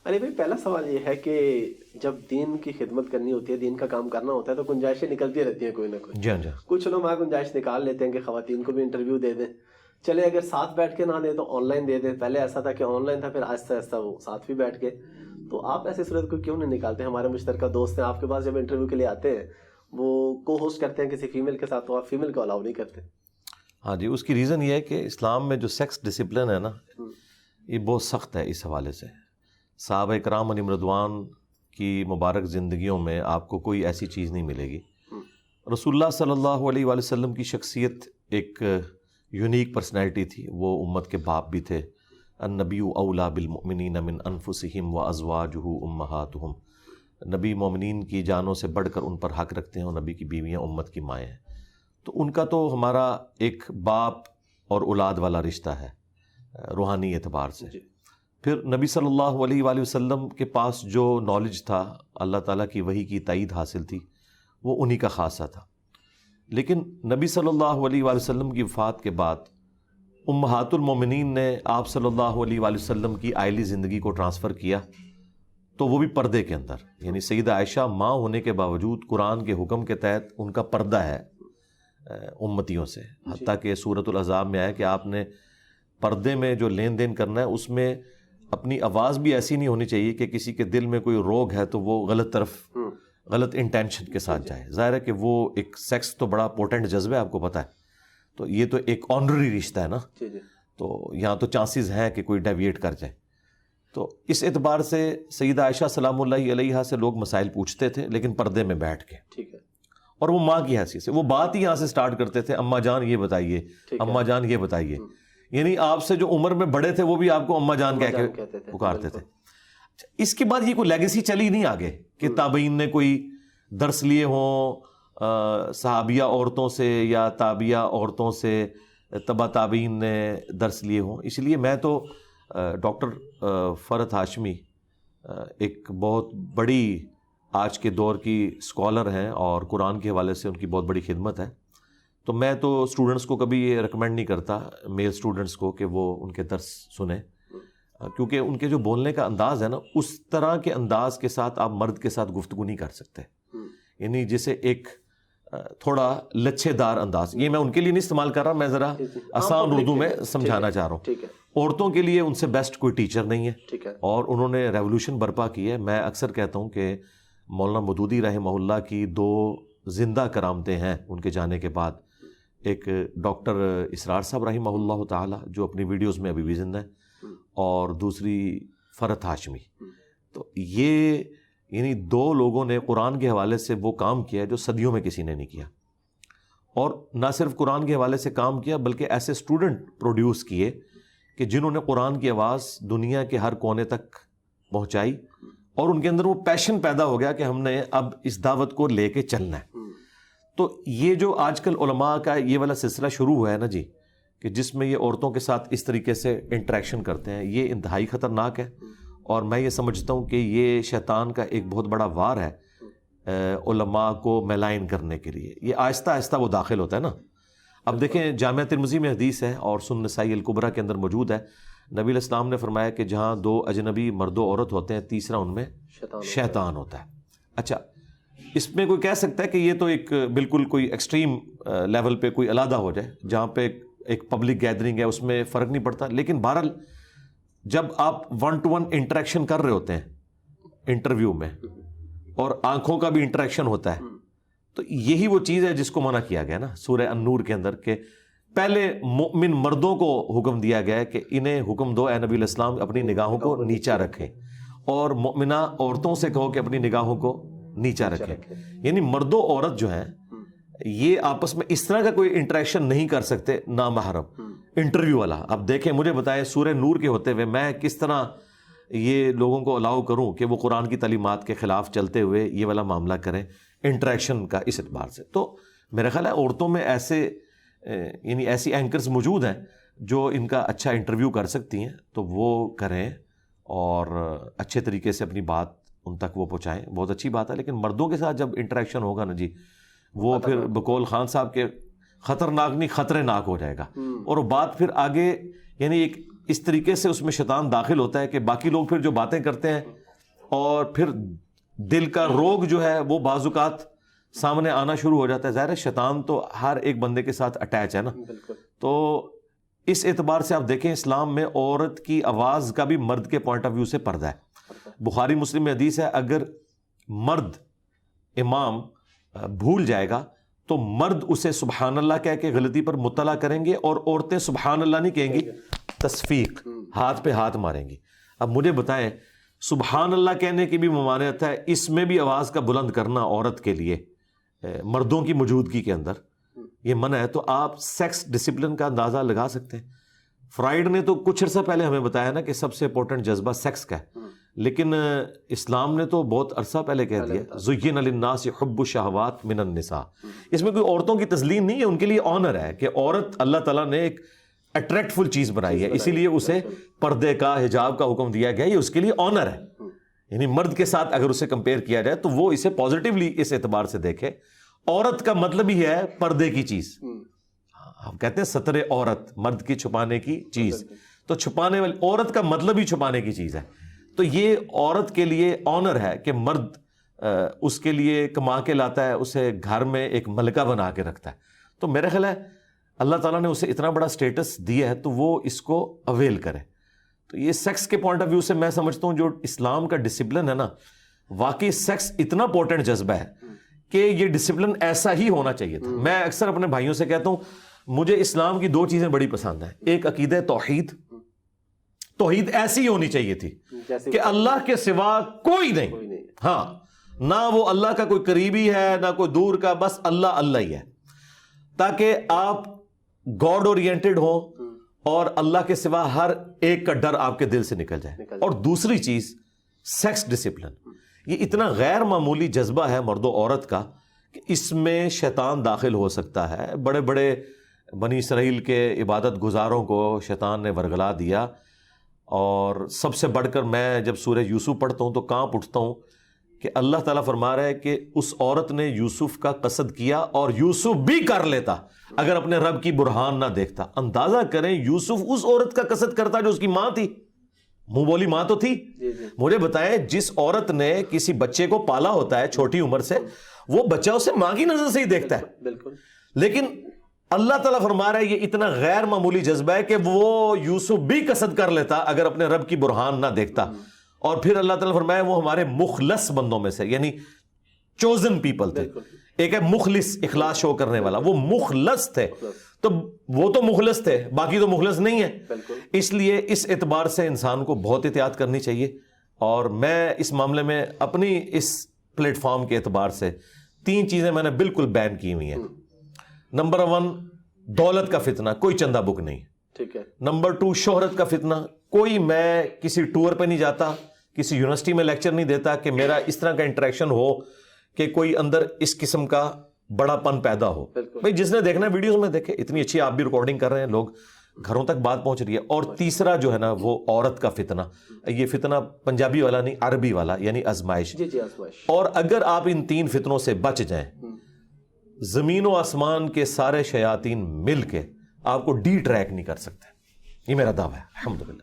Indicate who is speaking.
Speaker 1: علی بھائی پہلا سوال یہ ہے کہ جب دین کی خدمت کرنی ہوتی ہے، دین کا کام کرنا ہوتا ہے، تو گنجائشیں نکلتی رہتی ہیں کوئی نہ کوئی.
Speaker 2: جی ہاں جی.
Speaker 1: کچھ لوگ وہاں گنجائش نکال لیتے ہیں کہ خواتین کو بھی انٹرویو دے دیں. چلے اگر ساتھ بیٹھ کے نہ دیں تو آن لائن دے دیں. پہلے ایسا تھا کہ آن لائن تھا، پھر آہستہ آہستہ وہ ساتھ بھی بیٹھ کے. تو آپ ایسی صورت کو کیوں نہیں نکالتے؟ ہمارے مشترکہ دوست ہیں آپ کے پاس، جب انٹرویو کے لیے آتے ہیں وہ کو ہوسٹ کرتے ہیں کسی فیمیل کے ساتھ، تو آپ فیمیل کو الاؤ نہیں کرتے.
Speaker 2: ہاں جی، اس کی ریزن یہ ہے کہ اسلام میں جو سیکس ڈسپلن ہے نا، یہ بہت سخت ہے. اس حوالے سے صحابہ کرام علیہم رضوان کی مبارک زندگیوں میں آپ کو کوئی ایسی چیز نہیں ملے گی. رسول اللہ صلی اللہ علیہ وآلہ وسلم کی شخصیت ایک یونیک پرسنالٹی تھی. وہ امت کے باپ بھی تھے. النبی اولیٰ بالمؤمنین من انفسہم وازواجہ امہاتہم. نبی مومنین کی جانوں سے بڑھ کر ان پر حق رکھتے ہیں، اور نبی کی بیویاں امت کی مائیں ہیں. تو ان کا تو ہمارا ایک باپ اور اولاد والا رشتہ ہے روحانی اعتبار سے. پھر نبی صلی اللہ علیہ وآلہ وسلم کے پاس جو نالج تھا، اللہ تعالیٰ کی وحی کی تائید حاصل تھی، وہ انہی کا خاصہ تھا. لیکن نبی صلی اللہ علیہ وآلہ وسلم کی وفات کے بعد امہات المومنین نے آپ صلی اللہ علیہ وآلہ وسلم کی آئلی زندگی کو ٹرانسفر کیا، تو وہ بھی پردے کے اندر. یعنی سیدہ عائشہ ماں ہونے کے باوجود قرآن کے حکم کے تحت ان کا پردہ ہے امتیوں سے. حتیٰ کہ سورۃ الاحزاب میں آیا کہ آپ نے پردے میں جو لین دین کرنا ہے، اس میں اپنی آواز بھی ایسی نہیں ہونی چاہیے کہ کسی کے دل میں کوئی روگ ہے تو وہ غلط طرف غلط انٹینشن کے ساتھ جائے. ظاہر ہے کہ وہ ایک سیکس تو بڑا پوٹنٹ جذبہ ہے، آپ کو پتہ ہے. تو یہ تو ایک آنرری رشتہ ہے نا، تو یہاں تو چانسز ہیں کہ کوئی ڈیویٹ کر جائے. تو اس اعتبار سے سیدہ عائشہ سلام اللہ علیہا سے لوگ مسائل پوچھتے تھے، لیکن پردے میں بیٹھ کے.
Speaker 1: ٹھیک ہے.
Speaker 2: اور وہ ماں کی حیثیت سے وہ بات ہی یہاں سے سٹارٹ کرتے تھے، اماں جان یہ بتائیے، اماں جان یہ بتائیے. یعنی آپ سے جو عمر میں بڑے تھے وہ بھی آپ کو اماں جان کہہ کے پکارتے تھے. اس کے بعد یہ کوئی لیگیسی چلی نہیں آگے کہ تابعین نے کوئی درس لیے ہوں صحابیہ عورتوں سے یا تابعہ عورتوں سے، تبع تابعین نے درس لیے ہوں. اس لیے میں تو ڈاکٹر فرحت ہاشمی ایک بہت بڑی آج کے دور کی اسکالر ہیں، اور قرآن کے حوالے سے ان کی بہت بڑی خدمت ہے. تو میں تو اسٹوڈنٹس کو کبھی یہ ریکمینڈ نہیں کرتا، میل اسٹوڈنٹس کو، کہ وہ ان کے درس سنیں، کیونکہ ان کے جو بولنے کا انداز ہے نا، اس طرح کے انداز کے ساتھ آپ مرد کے ساتھ گفتگو نہیں کر سکتے. یعنی جسے ایک تھوڑا لچھے دار انداز، یہ میں ان کے لیے نہیں استعمال کر رہا، میں ذرا آسان اردو میں سمجھانا چاہ رہا ہوں. عورتوں کے لیے ان سے بیسٹ کوئی ٹیچر نہیں ہے، اور انہوں نے ریولوشن برپا کی ہے. میں اکثر کہتا ہوں کہ مولانا مودودی رحمہ اللہ کی 2 زندہ کرامتیں ہیں ان کے جانے کے بعد. ایک ڈاکٹر اسرار صاحب رحمہ اللہ تعالی جو اپنی ویڈیوز میں ابھی بھی زندہ ہیں، اور دوسری فرحت ہاشمی. تو یہ یعنی 2 لوگوں نے قرآن کے حوالے سے وہ کام کیا جو صدیوں میں کسی نے نہیں کیا. اور نہ صرف قرآن کے حوالے سے کام کیا، بلکہ ایسے اسٹوڈنٹ پروڈیوس کیے کہ جنہوں نے قرآن کی آواز دنیا کے ہر کونے تک پہنچائی، اور ان کے اندر وہ پیشن پیدا ہو گیا کہ ہم نے اب اس دعوت کو لے کے چلنا ہے. تو یہ جو آج کل علماء کا یہ والا سلسلہ شروع ہوا ہے نا جی، کہ جس میں یہ عورتوں کے ساتھ اس طریقے سے انٹریکشن کرتے ہیں، یہ انتہائی خطرناک ہے. اور میں یہ سمجھتا ہوں کہ یہ شیطان کا ایک بہت بڑا وار ہے علماء کو میلائن کرنے کے لیے. یہ آہستہ آہستہ وہ داخل ہوتا ہے نا. اب دیکھیں جامعہ ترمذی میں حدیث ہے، اور سنن نسائی الکبریٰ کے اندر موجود ہے. نبی علیہ السلام نے فرمایا کہ جہاں 2 اجنبی مرد و عورت ہوتے ہیں، تیسرا ان میں شیطان ہوتا ہے. اچھا، اس میں کوئی کہہ سکتا ہے کہ یہ تو ایک بالکل کوئی ایکسٹریم لیول پہ کوئی علیحدہ ہو جائے، جہاں پہ ایک پبلک گیدرنگ ہے، اس میں فرق نہیں پڑتا. لیکن بہرحال جب آپ 1 to 1 انٹریکشن کر رہے ہوتے ہیں انٹرویو میں، اور آنکھوں کا بھی انٹریکشن ہوتا ہے، تو یہی وہ چیز ہے جس کو منع کیا گیا نا سورہ النور کے اندر، کہ پہلے مومن مردوں کو حکم دیا گیا ہے کہ انہیں حکم دو اے نبی علیہ السلام اپنی نگاہوں کو نیچا رکھیں، اور مومنہ عورتوں سے کہو کہ اپنی نگاہوں کو نیچا رکھیں. یعنی مرد و عورت جو ہیں یہ آپس میں اس طرح کا کوئی انٹریکشن نہیں کر سکتے نامحرم انٹرویو والا. اب دیکھیں مجھے بتائیں سورہ نور کے ہوتے ہوئے میں کس طرح یہ لوگوں کو الاؤ کروں کہ وہ قرآن کی تعلیمات کے خلاف چلتے ہوئے یہ والا معاملہ کریں انٹریکشن کا اس اعتبار سے. تو میرا خیال ہے عورتوں میں ایسے یعنی ایسی اینکرز موجود ہیں جو ان کا اچھا انٹرویو کر سکتی ہیں، تو وہ کریں اور اچھے طریقے سے اپنی بات ان تک وہ پہنچائیں، بہت اچھی بات ہے. لیکن مردوں کے ساتھ جب انٹریکشن ہوگا نا جی، وہ پھر بقول خان صاحب کے خطرناک نہیں خطرے ناک ہو جائے گا. اور وہ بات پھر آگے یعنی ایک اس طریقے سے اس میں شیطان داخل ہوتا ہے کہ باقی لوگ پھر جو باتیں کرتے ہیں اور پھر دل کا روگ جو ہے وہ بعض اوقات سامنے آنا شروع ہو جاتا ہے. ظاہر ہے شیطان تو ہر ایک بندے کے ساتھ اٹیچ ہے نا. تو اس اعتبار سے آپ دیکھیں اسلام میں عورت کی آواز کا بھی مرد کے پوائنٹ آف ویو سے پردہ ہے. بخاری مسلم میں حدیث ہے اگر مرد امام بھول جائے گا تو مرد اسے سبحان اللہ کہہ کے غلطی پر مطلع کریں گے اور عورتیں سبحان اللہ نہیں کہیں گی, تصفیق, ہاتھ پہ ہاتھ ماریں گی. اب مجھے بتائیں سبحان اللہ کہنے کی بھی ممانعت ہے, اس میں بھی آواز کا بلند کرنا عورت کے لیے مردوں کی موجودگی کے اندر یہ منع ہے. تو آپ سیکس ڈسپلن کا اندازہ لگا سکتے ہیں. فرائیڈ نے تو کچھ عرصہ پہلے ہمیں بتایا نا کہ سب سے امپورٹنٹ جذبہ سیکس کا ہے, لیکن اسلام نے تو بہت عرصہ پہلے کہہ دیا زُيِّنَ لِلنَّاسِ حُبُّ الشَّهَوَاتِ مِنَ النِّسَاءِ. اس میں کوئی عورتوں کی تذلیل نہیں ہے, ان کے لیے آنر ہے کہ عورت اللہ تعالیٰ نے ایک اٹریکٹفل چیز بنائی ہے, اسی لیے اسے پردے کا حجاب کا حکم دیا گیا, یہ اس کے لیے آنر ہے. یعنی مرد کے ساتھ اگر اسے کمپیئر کیا جائے تو وہ اسے پازیٹیولی اس اعتبار سے دیکھے. عورت کا مطلب ہی ہے پردے کی چیز. ہم کہتے ہیں ستر عورت, مرد کی چھپانے کی چیز, تو چھپانے والی عورت کا مطلب ہی چھپانے کی چیز ہے. تو یہ عورت کے لیے آنر ہے کہ مرد اس کے لیے کما کے لاتا ہے, اسے گھر میں ایک ملکہ بنا کے رکھتا ہے. تو میرا خیال ہے اللہ تعالیٰ نے اسے اتنا بڑا سٹیٹس دیا ہے تو وہ اس کو اویل کرے. تو یہ سیکس کے پوائنٹ آف ویو سے میں سمجھتا ہوں جو اسلام کا ڈسپلن ہے نا, واقعی سیکس اتنا امپورٹنٹ جذبہ ہے کہ یہ ڈسپلن ایسا ہی ہونا چاہیے تھا. میں اکثر اپنے بھائیوں سے کہتا ہوں مجھے اسلام کی دو چیزیں بڑی پسند ہیں. ایک عقیدہ توحید, توحید ایسی ہونی چاہیے تھی کہ اللہ کے سوا کوئی نہیں, ہاں نہ وہ اللہ کا کوئی قریبی ہے نہ کوئی دور کا, بس اللہ اللہ ہی ہے, تاکہ آپ گاڈ اورینٹڈ ہوں اور اللہ کے سوا ہر ایک کا ڈر آپ کے دل سے نکل جائے. اور دوسری چیز سیکس ڈسپلن, یہ اتنا غیر معمولی جذبہ ہے مرد و عورت کا کہ اس میں شیطان داخل ہو سکتا ہے. بڑے بڑے بنی اسرائیل کے عبادت گزاروں کو شیطان نے ورگلا دیا, اور سب سے بڑھ کر میں جب سورہ یوسف پڑھتا ہوں تو کانپ اٹھتا ہوں کہ اللہ تعالیٰ فرما رہا ہے کہ اس عورت نے یوسف کا قصد کیا اور یوسف بھی کر لیتا اگر اپنے رب کی برہان نہ دیکھتا. اندازہ کریں یوسف اس عورت کا قصد کرتا جو اس کی ماں تھی, منہ بولی ماں تو تھی. مجھے بتائیں جس عورت نے کسی بچے کو پالا ہوتا ہے چھوٹی عمر سے, وہ بچہ اسے ماں کی نظر سے ہی دیکھتا ہے. بالکل. لیکن اللہ تعالیٰ فرما رہا ہے یہ اتنا غیر معمولی جذبہ ہے کہ وہ یوسف بھی قصد کر لیتا اگر اپنے رب کی برہان نہ دیکھتا. اور پھر اللہ تعالیٰ فرمایا وہ ہمارے مخلص بندوں میں سے, یعنی چوزن پیپل تھے. ایک ہے مخلص, اخلاص شو کرنے والا, وہ مخلص تھے. تو وہ تو مخلص تھے, باقی تو مخلص نہیں ہے. اس لیے اس اعتبار سے انسان کو بہت احتیاط کرنی چاہیے. اور میں اس معاملے میں اپنی اس پلیٹ فارم کے اعتبار سے 3 چیزیں میں نے بالکل بین کی ہوئی ہیں. نمبر 1 دولت کا فتنہ, کوئی چندہ بک نہیں. ٹھیک ہے. نمبر 2 شہرت کا فتنہ, کوئی میں کسی ٹور پہ نہیں جاتا, کسی یونیورسٹی میں لیکچر نہیں دیتا کہ میرا اس طرح کا انٹریکشن ہو کہ کوئی اندر اس قسم کا بڑا پن پیدا ہو. بھائی جس نے دیکھنا ویڈیوز میں دیکھے, اتنی اچھی آپ بھی ریکارڈنگ کر رہے ہیں, لوگ گھروں تک بات پہنچ رہی ہے. اور تیسرا جو ہے نا وہ عورت کا فتنہ, یہ فتنہ پنجابی والا نہیں عربی والا, یعنی آزمائش. اور اگر آپ ان 3 فتنوں سے بچ جائیں, زمین و آسمان کے سارے شیاطین مل کے آپ کو ڈی ٹریک نہیں کر سکتے. یہ میرا دعویٰ ہے الحمدللہ.